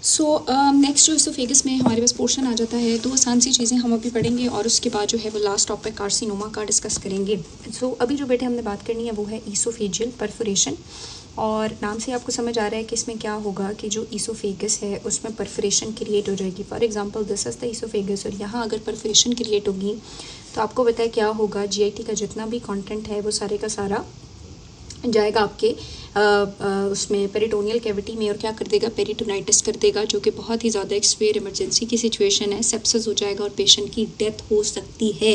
Next जो oesophagus में हमारे पास पोर्शन आ जाता है, दो आसान सी चीज़ें हम अभी पढ़ेंगे और उसके बाद जो है वो लास्ट टॉपिक कार्सिनोमा का डिस्कस करेंगे। अभी जो बेटे हमने बात करनी है वो है इसोफेजियल परफोरेशन। और नाम से आपको समझ आ रहा है कि इसमें क्या होगा कि जो इसोफेगस है उसमें परफोरेशन क्रिएट हो जाएगी। For example this is the oesophagus, और यहाँ अगर परफोरेशन क्रिएट होगी तो आपको पता है क्या होगा, जीआईटी का जितना भी कंटेंट है वो सारे का सारा जाएगा आपके उसमें पेरिटोनियल कैविटी में, और क्या कर देगा, पेरिटोनाइटिस कर देगा, जो कि बहुत ही ज़्यादा एक स्वेयर इमरजेंसी की सिचुएशन है। सेप्सिस हो जाएगा और पेशेंट की डेथ हो सकती है।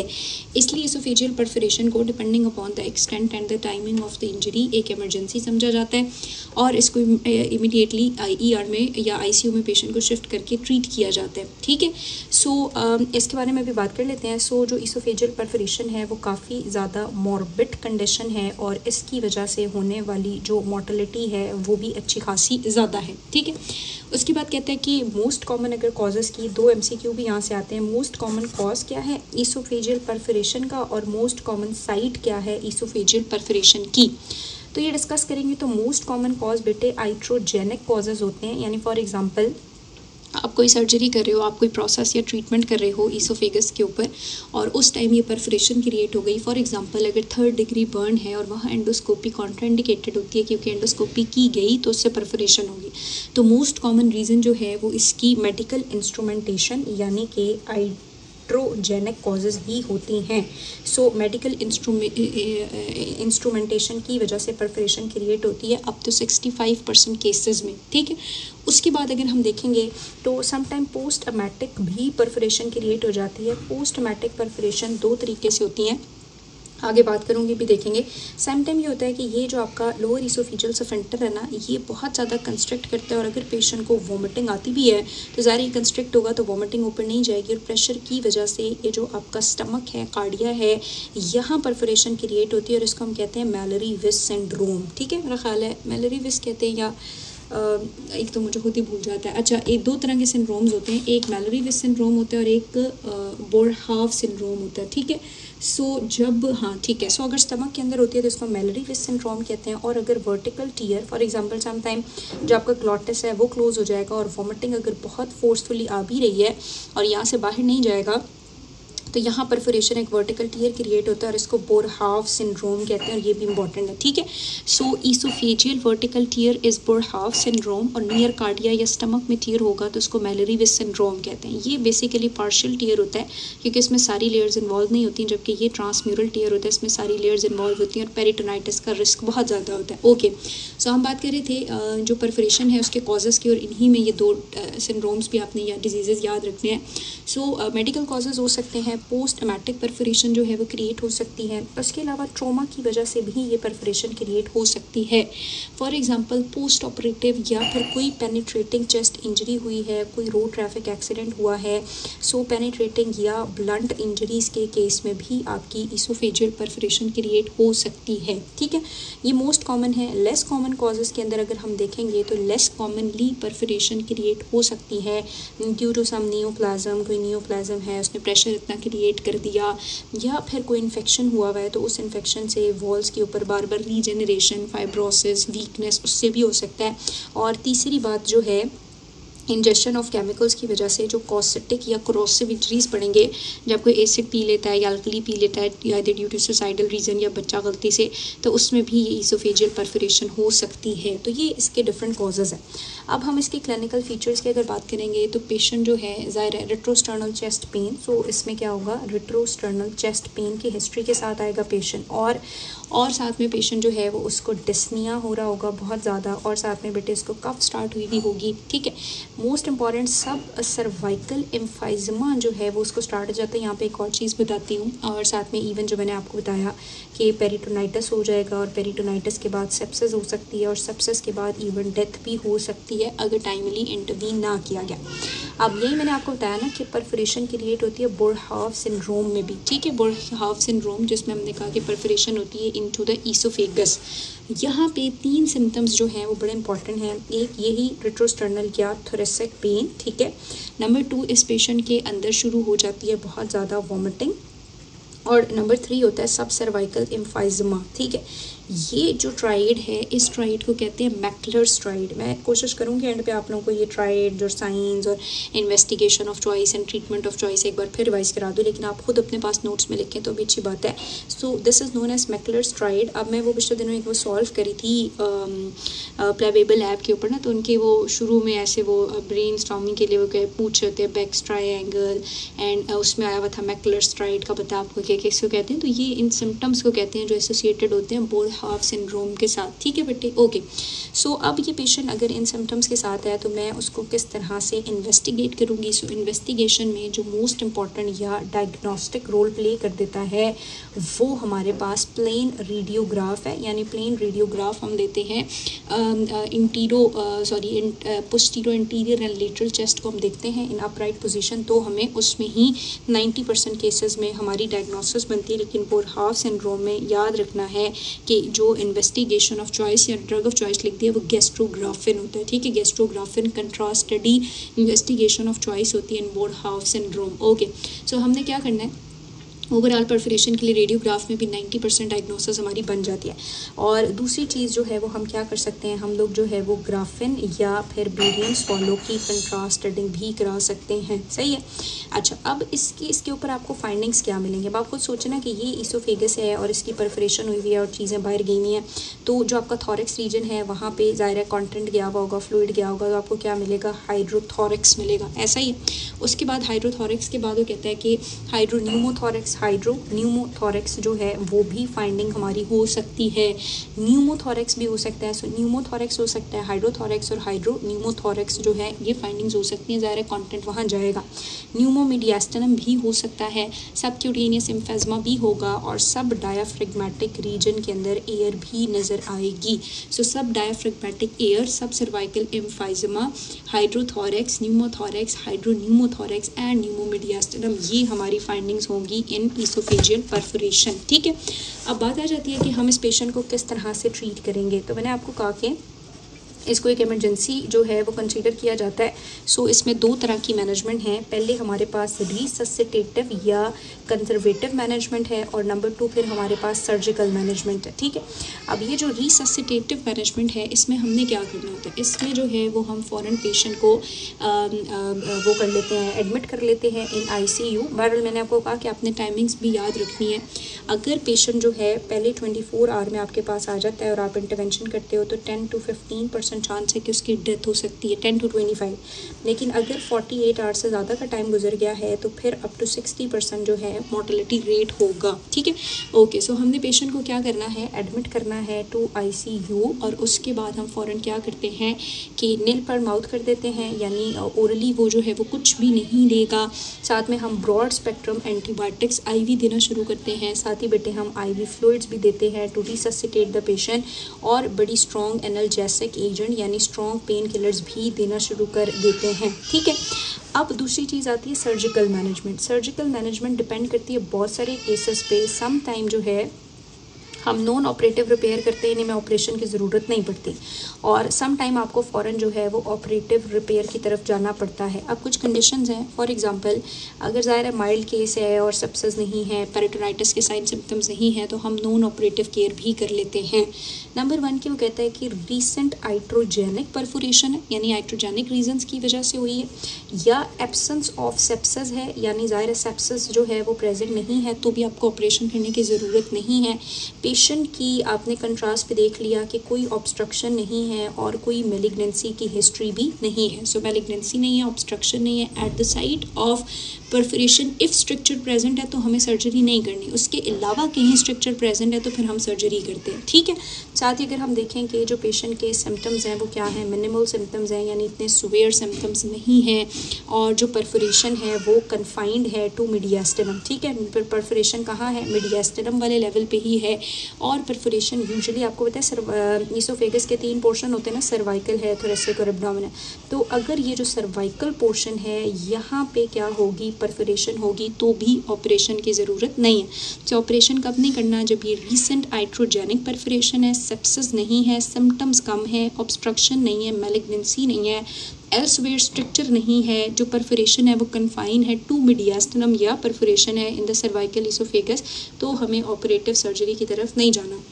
इसलिए इसोफेजियल परफोरेशन को depending upon the extent and the timing of the injury एक इमरजेंसी समझा जाता है, और इसको इमीडिएटली ईआर में या आईसीयू में पेशेंट को शिफ्ट करके ट्रीट किया जाता है। ठीक है, इसके बारे में भी बात कर लेते हैं। जो इसोफेजियल परफोरेशन है वो काफ़ी ज़्यादा मॉर्बिड कंडीशन है, और इसकी वजह से होने वाली जो मोर्टेलिटी है वो भी अच्छी खासी ज़्यादा है। ठीक है, उसके बाद कहते हैं कि मोस्ट कॉमन अगर कॉजेज़ की दो एमसीक्यू भी यहाँ से आते हैं। मोस्ट कॉमन कॉज क्या है इसोफेजियल परफोरेशन का, और मोस्ट कॉमन साइट क्या है इसोफेजियल परफोरेशन की, तो ये डिस्कस करेंगे। तो मोस्ट कॉमन कॉज बेटे आइट्रोजेनिक कॉजेज़ होते हैं, यानी फॉर एग्जांपल आप कोई सर्जरी कर रहे हो, आप कोई प्रोसेस या ट्रीटमेंट कर रहे हो इसोफेगस के ऊपर, और उस टाइम ये परफोरेशन क्रिएट हो गई। फॉर एग्जांपल अगर 3rd डिग्री बर्न है और वहाँ एंडोस्कोपी कॉन्ट्राइंडिकेटेड होती है क्योंकि एंडोस्कोपी की गई तो उससे परफोरेशन होगी। तो मोस्ट कॉमन रीज़न जो है वो इसकी मेडिकल इंस्ट्रूमेंटेशन यानी कि आइट्रोजेनिक कॉजेज़ ही होती हैं। मेडिकल इंस्ट्रूमेंटेशन की वजह से परफोरेशन क्रिएट होती है अप टू 65% केसेस में। ठीक है, उसके बाद अगर हम देखेंगे तो समटाइम पोस्ट अमेटिक भी परफोरेशन क्रिएट हो जाती है। पोस्ट अमेटिक परफोरेशन दो तरीके से होती हैं, आगे बात करूँगी भी देखेंगे। सेम टाइम ये होता है कि ये जो आपका लोअर इसोफेजियल स्फिंक्टर है ना, ये बहुत ज़्यादा कंस्ट्रिक्ट करता है, और अगर पेशेंट को वॉमिटिंग आती भी है तो ज़ाहिर ये कंस्ट्रिक्ट होगा तो वॉमिटिंग ऊपर नहीं जाएगी, और प्रेशर की वजह से ये जो आपका स्टमक है, कार्डिया है, यहाँ परफोरेशन क्रिएट होती है, और इसको हम कहते हैं मैलरी विस सिंड्रोम। ठीक है, मेरा ख्याल है मैलरी विस कहते हैं, या एक तो मुझे खुद ही भूल जाता है। अच्छा, एक दो तरह के सिंड्रोम्स होते हैं, एक मैलरी विस सिंड्रोम होता है और एक बोरहाव सिंड्रोम होता है। ठीक है, ठीक है, अगर स्टमक के अंदर होती है तो इसको मैलरी विस सिंड्रोम कहते हैं, और अगर vertical tear for example some time जो आपका ग्लॉटिस है वो क्लोज हो जाएगा, और वॉमिटिंग अगर बहुत फोर्सफुली आ भी रही है और यहाँ से बाहर नहीं जाएगा तो यहाँ परफोरेशन एक वर्टिकल टीयर क्रिएट होता है, और इसको बोरहाव सिंड्रोम कहते हैं, और ये भी इंपॉर्टेंट है। ठीक है, oesophageal vertical tear is Boerhaave syndrome, और नियर कार्डिया या स्टमक में टीयर होगा तो उसको मैलरी विस सिंड्रोम कहते हैं। ये बेसिकली पार्शियल टीयर होता है क्योंकि इसमें सारी लेयर्स इन्वॉल्व नहीं होती, जबकि ये ट्रांसम्यूरल टीयर होता है, इसमें सारी लेयर्स इन्वॉल्व होती हैं, और पेरिटोनाइटिस का रिस्क बहुत ज़्यादा होता है। ओके, हम बात कर रहे थे जो परफोरेशन है उसके कॉजेज़ की, और इन्हीं में ये दो सिंड्रोम्स भी आपने या डिजीज़ याद रखने हैं। मेडिकल कॉजेज़ हो सकते हैं, पोस्ट अमेटिक परफोरेशन जो है वो क्रिएट हो सकती है, उसके अलावा ट्रॉमा की वजह से भी ये परफोरेशन क्रिएट हो सकती है। फॉर एग्जांपल पोस्ट ऑपरेटिव या फिर कोई पेनिट्रेटिंग चेस्ट इंजरी हुई है, कोई रोड ट्रैफिक एक्सीडेंट हुआ है, पेनिट्रेटिंग या ब्लंट इंजरीज़ के केस में भी आपकी इसोफेजियल परफोरेशन क्रिएट हो सकती है। ठीक है, ये मोस्ट कॉमन है। लेस कॉमन कॉजेज़ के अंदर अगर हम देखेंगे तो लेस कॉमनली परफोरेशन क्रिएट हो सकती है ड्यू टू सम नियोप्लाज्म, कोई नियोप्लाज्म है उसने प्रेशर इतना क्रिएट कर दिया, या फिर कोई इन्फेक्शन हुआ है तो उस इन्फेक्शन से वॉल्स के ऊपर बार बार रीजेनरेशन, फाइब्रोसिस, वीकनेस, उससे भी हो सकता है। और तीसरी बात जो है इंजेक्शन ऑफ केमिकल्स की वजह से जो कॉस्टिक या क्रोसिव इंजरीज पड़ेंगे, जब कोई एसिड पी लेता है या अल्कली पी लेता है या ड्यू टू सुसाइडल रीजन या बच्चा गलती से, तो उसमें भी ये इसोफेजियल परफोरेशन हो सकती है। तो ये इसके डिफरेंट कॉजेज़ हैं। अब हम इसके क्लिनिकल फीचर्स की अगर बात करेंगे तो पेशेंट जो है ज़ाहिर है रेट्रोस्टर्नल चेस्ट पेन, इसमें क्या होगा, रेट्रोस्टर्नल चेस्ट पेन की हिस्ट्री के साथ आएगा पेशेंट, और साथ में पेशेंट जो है वो उसको डिस्निया हो रहा होगा बहुत ज़्यादा, और साथ में बेटे इसको कफ स्टार्ट हुई भी होगी। ठीक है, मोस्ट इंपॉर्टेंट सब सर्वाइकल एम्फाइजमा जो है वो उसको स्टार्ट हो जाता है। यहाँ पे एक और चीज़ बताती हूँ, और साथ में इवन जो मैंने आपको बताया कि पेरिटोनाइटिस हो जाएगा, और पेरिटोनाइटिस के बाद सेप्सिस हो सकती है, और सेप्सिस के बाद इवन डेथ भी हो सकती है अगर टाइमली इंटरवीन ना किया गया। अब यही मैंने आपको बताया ना कि परफोरेशन क्रिएट होती है बोरहाव सिंड्रोम में भी। ठीक है, बोरहाव सिंड्रोम जिसमें हमने कहा कि परफोरेशन होती है इनटू द इसोफेगस। यहाँ पे 3 सिम्टम्स जो हैं वो बड़े इंपॉर्टेंट हैं। एक यही रेट्रोस्टर्नल या थोरेसिक पेन। ठीक है, नंबर 2 इस पेशेंट के अंदर शुरू हो जाती है बहुत ज़्यादा वॉमिटिंग, और नंबर 3 होता है सब सर्वाइकल एम्फाइजमा। ठीक है, ये जो ट्राइड है, इस ट्राइड को कहते हैं मैकलर्स ट्राइड। मैं कोशिश करूँगी एंड पे आप लोगों को ये ट्राइड जो साइंस और investigation of choice and treatment of choice एक बार फिर रिवाइज करा दूँ, लेकिन आप खुद अपने पास नोट्स में लिखें तो भी अच्छी बात है। So this is known as Mackler's triad. अब मैं वो पिछले दिनों एक वो सॉल्व करी थी प्लेबेबल ऐप के ऊपर ना, तो उनके वो शुरू में ऐसे वो ब्रेन स्टॉर्मिंग के लिए वो क्या पूछ रहे थे बेक्स ट्रायंगल, एंड उसमें आया हुआ था मैकलर्स ट्राइड का, पता आपको क्या किसको कहते हैं। तो ये इन सिम्टम्स को कहते हैं जो एसोसिएटेड होते हैं बोरहाफ सिंड्रोम के साथ, ठीक है बेटे, ओके। सो अब ये पेशेंट अगर इन सिम्टम्स के साथ है तो मैं उसको किस तरह से इन्वेस्टिगेट करूँगी। सो इन्वेस्टिगेशन में जो मोस्ट इंपॉर्टेंट या डायग्नोस्टिक रोल प्ले कर देता है वो हमारे पास प्लेन रेडियोग्राफ है। यानी प्लेन रेडियोग्राफ हम देते हैं पोस्टीरो इंटीरियर एंड लेटरल चेस्ट को हम देखते हैं इन अपराइट पोजीशन, तो हमें उसमें ही 90% केसेस में हमारी डायग्नोसिस बनती है। लेकिन बोरहाफ सिंड्रोम में याद रखना है कि जो इन्वेस्टिगेशन ऑफ चॉइस या ड्रग ऑफ चॉइस लिख दिया वो गैस्ट्रोग्राफिन होता है, ठीक है। Gastrografin contrast study investigation of choice होती है इन बोरहाफ सिंड्रोम, ओके। सो हमने क्या करना है, ओवरऑल परफोरेशन के लिए रेडियोग्राफ में भी 90% डायग्नोसिस हमारी बन जाती है। और दूसरी चीज़ जो है वो हम क्या कर सकते हैं, हम लोग जो है वो ग्राफिन या फिर बेरियम स्वॉलो की कंट्रास्ट स्टडिंग भी करा सकते हैं, सही है। अच्छा, अब इसके ऊपर आपको फाइंडिंग्स क्या मिलेंगे। अब आप खुद सोचना कि ये ईसोफेगस है और इसकी परफोरेशन हुई हुई है और चीज़ें बाहर गई हुई हैं, तो जो आपका थॉरिक्स रीजन है वहाँ पे ज़ाहिर है कॉन्टेंट गया हुआ होगा, फ्लूइड गया होगा, तो आपको क्या मिलेगा, हाइड्रोथॉरिक्स मिलेगा, ऐसा ही है। उसके बाद हाइड्रोथॉरिक्स के बाद वो कहता है कि हाइड्रोन्यूमोथॉरिक्स जो है वो भी फाइंडिंग हमारी हो सकती है। न्यूमोथॉरिक्स भी हो सकता है। सो न्यूमोथॉरिक्स हो सकता है, हाइड्रोथॉरिक्स और हाइड्रोन्यूमोथॉरिक्स जो है ये फाइंडिंग्स हो सकती हैं, ज़ाहिर कंटेंट वहाँ जाएगा। न्यूमोमीडियास्टिनम भी हो सकता है, सबक्यूटेनियस एम्फेज़मा भी होगा, और सब डायाफ्रेगमेटिक रीजन के अंदर एयर भी नज़र आएगी। सो सब डायाफ्रेगमेटिक एयर, सब सर्वाइकल एम्फाइजमा, हाइड्रोथॉरिक्स, न्यूमोथॉरिक्स, हाइड्रोन्यूमोथॉरिक्स एंड न्यूमोमीडियास्टिनम, ये हमारी फाइंडिंग्स होंगी इन ईसोफेजियल परफोरेशन, ठीक है। अब बात आ जाती है कि हम इस पेशेंट को किस तरह से ट्रीट करेंगे। तो मैंने आपको कहा कि इसको एक इमरजेंसी जो है वो कंसीडर किया जाता है। सो इसमें दो तरह की मैनेजमेंट है। पहले हमारे पास रिससिटेटिव या कंजर्वेटिव मैनेजमेंट है, और नंबर 2 फिर हमारे पास सर्जिकल मैनेजमेंट है, ठीक है। अब ये जो रिससिटेटिव मैनेजमेंट है इसमें हमने क्या करना होता है, इसमें जो है वो हम फ़ौरन पेशेंट को वो कर लेते हैं, एडमिट कर लेते हैं इन ICU। बहरहाल मैंने आपको कहा कि आपने टाइमिंग्स भी याद रखनी है। अगर पेशेंट जो है पहले 24 आवर में आपके पास आ जाता है और आप इंटरवेंशन करते हो तो 10 to 15% चांस है कि उसकी डेथ हो सकती है, 10 to 25। लेकिन अगर 48 आवर से ज़्यादा का टाइम गुजर गया है तो फिर अप टू 60% जो है मोर्टेलिटी रेट होगा, ठीक है, ओके। सो हमने पेशेंट को क्या करना है, एडमिट करना है टू ICU, और उसके बाद हम फ़ौरन क्या करते हैं कि नील पर माउथ कर देते हैं, यानी ओरली वो जो है वो कुछ भी नहीं देगा। साथ में हम ब्रॉड स्पेक्ट्रम एंटीबायोटिक्स IV देना शुरू करते हैं, साथ ही बेटे हम IV फ्लूइड्स भी देते हैं टू रिससिटेट द पेशेंट, और बड़ी स्ट्रॉन्ग एनाल्जेसिक एजेंट यानी स्ट्रॉन्ग पेन किलर्स भी देना शुरू कर देते हैं, ठीक है। अब दूसरी चीज़ आती है surgical management. Surgical management depend करती है बहुत सारे केसेस पे। सम टाइम जो है हम नॉन ऑपरेटिव रिपेयर करते हैं, इनमें ऑपरेशन की ज़रूरत नहीं पड़ती, और सम टाइम आपको फ़ौरन जो है वो ऑपरेटिव रिपेयर की तरफ जाना पड़ता है। अब कुछ कंडीशंस हैं, फॉर एग्जांपल अगर ज़ाहिर है माइल्ड केस है और सेप्सिस नहीं है, पेरिटोनाइटिस के साइन सिम्टम्स नहीं है, तो हम नॉन ऑपरेटिव केयर भी कर लेते हैं। नंबर 1 की वो कहता है कि रीसेंट आइट्रोजेनिक परफोरेशन है, यानी आइट्रोजेनिक रीजन्स की वजह से हुई है, या एब्सेंस ऑफ सेप्सिस है, यानी ज़ाहिर सेप्सिस जो है वो प्रेजेंट नहीं है तो भी आपको ऑपरेशन करने की ज़रूरत नहीं है। पेशेंट की आपने कंट्रास्ट पे देख लिया कि कोई ऑब्स्ट्रक्शन नहीं है और कोई मेलिग्नेंसी की हिस्ट्री भी नहीं है। सो मेलिग्नेंसी नहीं है, ऑब्स्ट्रक्शन नहीं है at the site of perforation. If structure present है तो हमें सर्जरी नहीं करनी, उसके अलावा कहीं स्ट्रक्चर प्रेजेंट है तो फिर हम सर्जरी करते हैं, ठीक है। साथ ही अगर हम देखें कि जो पेशेंट के सिम्टम्स हैं वो क्या हैं, मिनिमल सिम्टम्स हैं, यानी इतने सुवेयर सिम्टम्स नहीं हैं, और जो परफोरेशन है वो कन्फाइंड है टू मीडियास्टिनम, ठीक है। परफोरेशन कहाँ है, मीडियास्टिनम वाले लेवल पे ही है। और परफोरेशन यूजुअली आपको पता है ईसोफेगस के 3 पोर्शन होते हैं ना, सर्वाइकल है, थोरेसिक और एब्डोमिनल। तो अगर ये जो सर्वाइकल पोर्शन है यहाँ पे क्या होगी, परफोरेशन होगी, तो भी ऑपरेशन की ज़रूरत नहीं है। तो ऑपरेशन कब नहीं करना, जब ये रीसेंट आइट्रोजेनिक परफोरेशन है, सेप्सिस नहीं है, सिम्टम्स कम है, ऑब्स्ट्रक्शन नहीं है, मैलिग्नेंसी नहीं है, एल्सवेयर स्ट्रक्चर नहीं है, जो परफोरेशन है वो कन्फाइन है टू मीडियास्टिनम या परफोरेशन है इन द सर्वाइकल ईसोफेगस, तो हमें ऑपरेटिव सर्जरी की तरफ नहीं जाना।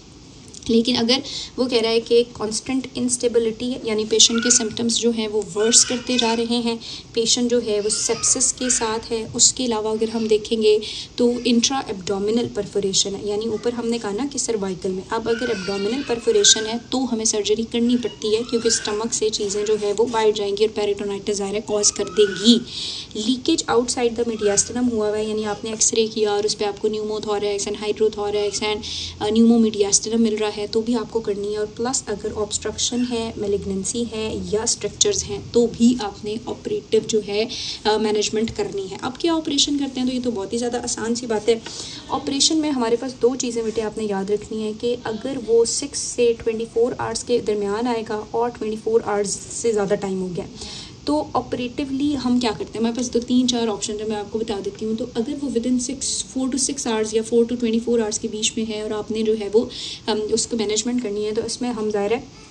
लेकिन अगर वो कह रहा है कि कांस्टेंट इंस्टेबिलिटी है, यानी पेशेंट के सिम्टम्स जो हैं वो वर्स करते जा रहे हैं, पेशेंट जो है वो सेप्सिस के साथ है, उसके अलावा अगर हम देखेंगे तो इंट्रा एब्डोमिनल परफोरेशन है, यानी ऊपर हमने कहा ना कि सर्वाइकल में, अब अगर एब्डोमिनल परफोरेशन है तो हमें सर्जरी करनी पड़ती है क्योंकि स्टमक से चीज़ें जो है वो बाहर जाएंगी और पेरिटोनाइटिस ज़ाहिर कॉज कर देगी। लीकेज आउटसाइड द मीडियास्टिनम हुआ हुआ है, यानी आपने एक्सरे किया और उस पर आपको न्यूमोथोरैक्स एंड हाइड्रोथोरैक्स एंड न्यूमोमीडियास्टिनम मिल रहा है तो भी आपको करनी है, और प्लस अगर ऑब्स्ट्रक्शन है, मैलिग्नेंसी है या स्ट्रक्चर्स हैं तो भी आपने ऑपरेटिव जो है मैनेजमेंट करनी है। अब क्या ऑपरेशन करते हैं, तो ये तो बहुत ही ज़्यादा आसान सी बात है। ऑपरेशन में हमारे पास दो चीज़ें बेटे आपने याद रखनी है कि अगर वो 6 से 24 आवर्स के दरमियान आएगा और 24 आवर्स से ज़्यादा टाइम हो गया तो ऑपरेटिवली हम क्या करते हैं, हमारे पास तो 3-4 ऑप्शन है, मैं आपको बता देती हूँ। तो अगर वो विदिन 4 to 6 आवर्स या 4 to 24 आवर्स के बीच में है और आपने जो है वो उसको मैनेजमेंट करनी है, तो इसमें हम ज़ाहिर है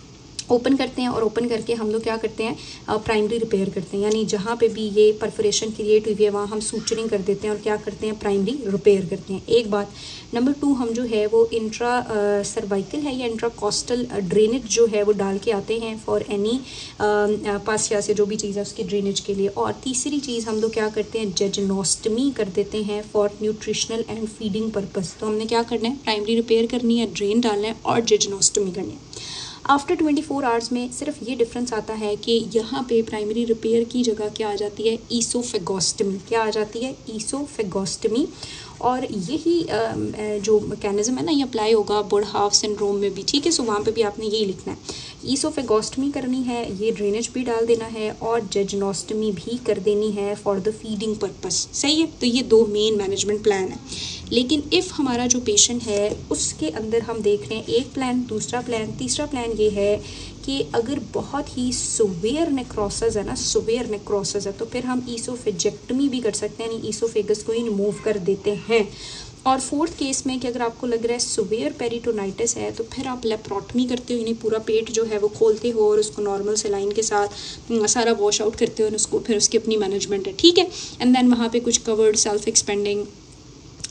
ओपन करते हैं, और ओपन करके हम लोग क्या करते हैं, प्राइमरी रिपेयर करते हैं, यानी जहाँ पे भी ये परफोरेशन क्रिएट हुई है वहाँ हम सूचरिंग कर देते हैं और क्या करते हैं, प्राइमरी रिपेयर करते हैं। एक बात। नंबर 2 हम जो है वो इंट्रा सर्वाइकल है या इंट्रा कॉस्टल ड्रेनेज जो है वो डाल के आते हैं फॉर एनी पासिया से जो भी चीज़ है उसकी ड्रेनेज के लिए। और तीसरी चीज़ हम लोग क्या करते हैं, जेजनोस्टमी कर देते हैं for nutritional and feeding purpose. तो हमने क्या करना है, प्राइमरी रिपेयर करनी है, ड्रेन डालना है और जेजनोस्टमी करनी है। आफ्टर 24 आवर्स में सिर्फ ये डिफरेंस आता है कि यहाँ पे प्राइमरी रिपेयर की जगह क्या आ जाती है, ईसोफेगोस्टमी। क्या आ जाती है, ईसोफेगोस्टमी। और यही जो मैकेनिज्म है ना ये अप्लाई होगा बोरहाफ सिंड्रोम में भी, ठीक है। सो वहाँ पे भी आपने यही लिखना है, ईसोफेगोस्टमी करनी है, ये ड्रेनेज भी डाल देना है और जेजनोस्टमी भी कर देनी है फॉर द फीडिंग पर्पस। सही है। तो ये 2 मेन मैनेजमेंट प्लान है। लेकिन इफ़ हमारा जो पेशेंट है उसके अंदर हम देख रहे हैं एक प्लान, दूसरा प्लान, तीसरा प्लान ये है कि अगर बहुत ही सुवेयर नेक्रोसिस है ना, सुवेयर नेक्रोसिस है, तो फिर हम ईसोफेजेक्टमी भी कर सकते हैं, यानी ईसोफेगस को ही रिमूव कर देते हैं। और 4th केस में कि अगर आपको लग रहा है सुवेयर पेरिटोनाइटिस है तो फिर आप लेप्रोटमी करते हो, यानी पूरा पेट जो है वो खोलते हो और उसको नॉर्मल सेलाइन के साथ सारा वॉश आउट करते हो और उसको फिर उसकी अपनी मैनेजमेंट है, ठीक है। एंड देन वहाँ पे कुछ कवर्ड सेल्फ एक्सपेंडिंग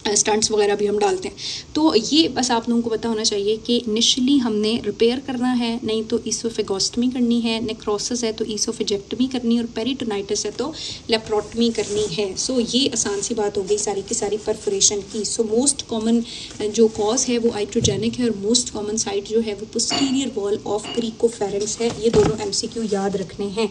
स्टंट्स वगैरह भी हम डालते हैं। तो ये बस आप लोगों को पता होना चाहिए कि इनिशियली हमने रिपेयर करना है, नहीं तो ईसोफेगोस्टमी करनी है, नेक्रोसिस है तो ईसोफेजेक्टमी करनी है, और पेरिटोनाइटिस है तो लेप्रोटमी करनी है। सो ये आसान सी बात हो गई सारी की सारी परफोरेशन की। सो मोस्ट कॉमन जो कॉज है वो आइट्रोजेनिक है और मोस्ट कॉमन साइट जो है वो पोस्टीरियर वॉल ऑफ क्रीकोफेरेंस है। ये दोनों MCQ याद रखने हैं।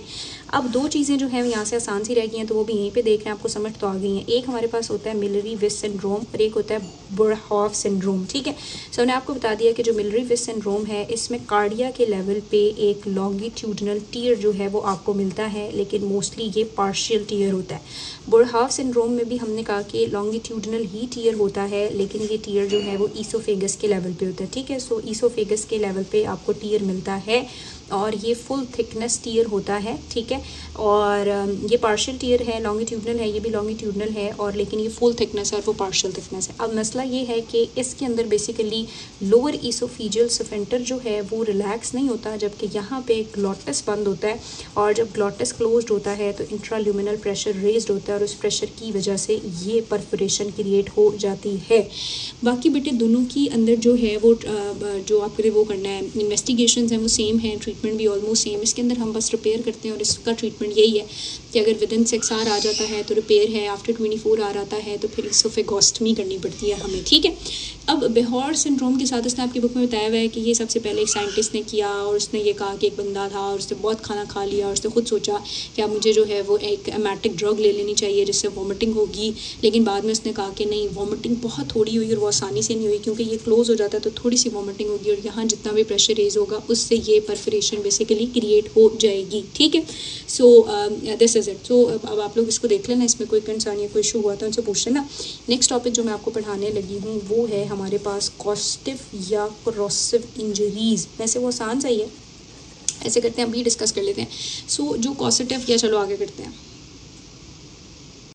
अब 2 चीज़ें जो हैं यहाँ से आसान सी रह गई हैं तो वो भी यहीं पे देख रहे हैं, आपको समझ तो आ गई हैं। एक हमारे पास होता है मिलरी विस सिंड्रोम और एक होता है बोरहाफ सिंड्रोम, ठीक है। सो मैंने आपको बता दिया कि जो मिलरी विस सिंड्रोम है इसमें कार्डिया के लेवल पे एक लॉन्गिट्यूडनल टीयर जो है वो आपको मिलता है, लेकिन मोस्टली ये पार्शियल टीयर होता है। बोरहाफ सिंड्रोम में भी हमने कहा कि लॉन्गिट्यूडनल ही टीयर होता है, लेकिन ये टीयर जो है वो ईसोफेगस के लेवल पे होता है, ठीक है। सो ईसोफेगस के लेवल पे आपको टीयर मिलता है और ये फुल थिकनेस टीयर होता है, ठीक है। और ये पार्शियल टीयर है, लॉन्गिट्यूडनल है, ये भी लॉन्गिट्यूडनल है, और लेकिन ये फुल थिकनेस है और वो पार्शियल थिकनेस है। अब मसला ये है कि इसके अंदर बेसिकली लोअर ईसोफेजियल स्फिंक्टर जो है वो रिलैक्स नहीं होता, जबकि यहाँ पे ग्लॉटिस बंद होता है, और जब ग्लॉटिस क्लोज्ड होता है तो इंट्राल्यूमिनल प्रेशर रेज्ड होता है और उस प्रेशर की वजह से ये परफोरेशन क्रिएट हो जाती है। बाकी बेटे दोनों की अंदर जो है वो जो आपके वो करना है इन्वेस्टिगेशंस हैं वो सेम है, ट्रीटमेंट भी ऑलमोस्ट सेम। इसके अंदर हम बस रिपेयर करते हैं और इसका ट्रीटमेंट यही है कि अगर विदिन 6 आवर आ जाता है तो रिपेयर है, आफ्टर 24 आवर आता है तो फिर ईसोफेगोस्टमी करनी पड़ती है हमें, ठीक है। अब बेहौर सिंड्रोम के साथ उसने आपकी बुक में बताया हुआ है कि ये सबसे पहले एक साइंटिस्ट ने किया और उसने ये कहा कि एक बंदा था और उसने बहुत खाना खा लिया और उसने खुद सोचा कि अब मुझे जो है वो एक एमेटिक ड्रग ले लेनी चाहिए जिससे वॉमिटिंग होगी, लेकिन बाद में उसने कहा कि नहीं, वॉमिटिंग बहुत थोड़ी हुई और वो आसानी से नहीं हुई क्योंकि ये क्लोज हो जाता है तो थोड़ी सी वॉमिटिंग होगी और यहाँ जितना भी प्रेशर रेज होगा उससे ये परफोरेशन बेसिकली क्रिएट हो जाएगी, ठीक है। So this is it. So अब आप लोग इसको देख लेना, इसमें कोई कंसर्न या कोई इशू हुआ तो उनसे पूछ लेना। नेक्स्ट टॉपिक जो मैं आपको पढ़ाने लगी हूँ वो है हमारे पास कॉस्टिव या कोरोसिव इंजरीज। वैसे वो आसान सा ही है, ऐसे करते हैं अभी डिस्कस कर लेते हैं। सो जो कॉस्टिव, या चलो आगे करते हैं।